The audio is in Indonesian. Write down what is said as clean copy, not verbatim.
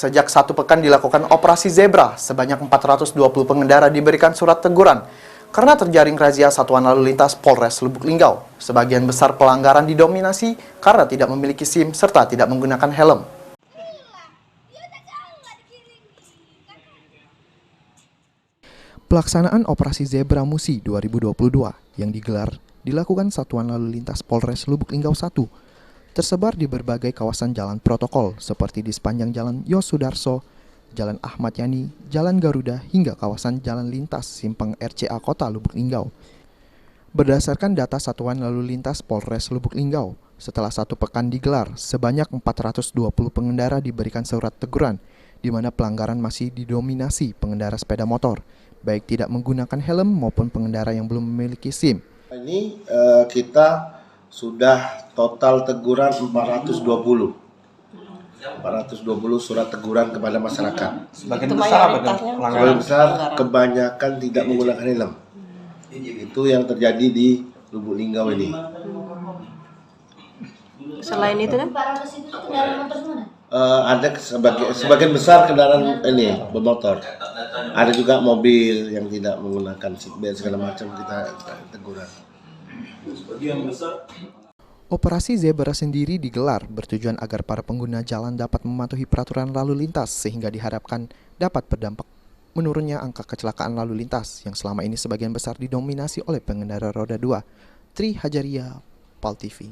Sejak 1 pekan dilakukan operasi zebra, sebanyak 420 pengendara diberikan surat teguran karena terjaring razia Satuan Lalu Lintas Polres Lubuk Linggau. Sebagian besar pelanggaran didominasi karena tidak memiliki SIM serta tidak menggunakan helm. Pelaksanaan operasi Zebra Musi 2022 yang dilakukan Satuan Lalu Lintas Polres Lubuk Linggau 1 tersebar di berbagai kawasan jalan protokol seperti di sepanjang Jalan Yosudarso, Jalan Ahmad Yani, Jalan Garuda hingga kawasan jalan lintas Simpang RCA Kota Lubuk Linggau. Berdasarkan data Satuan Lalu Lintas Polres Lubuk Linggau, setelah 1 pekan digelar, sebanyak 420 pengendara diberikan surat teguran, di mana pelanggaran masih didominasi pengendara sepeda motor, baik tidak menggunakan helm maupun pengendara yang belum memiliki SIM. Ini kita sudah total teguran 420 surat teguran kepada masyarakat. Sebagian besar kebanyakan tidak menggunakan helm. Itu yang terjadi di Lubuk Linggau ini. Selain itu kan? Ada sebagian besar kendaraan ini bermotor. Ada juga mobil yang tidak menggunakan seatbelt segala macam, kita teguran. Operasi Zebra sendiri digelar bertujuan agar para pengguna jalan dapat mematuhi peraturan lalu lintas sehingga diharapkan dapat berdampak menurunnya angka kecelakaan lalu lintas yang selama ini sebagian besar didominasi oleh pengendara roda 2. Tri Hajaria, PAL TV.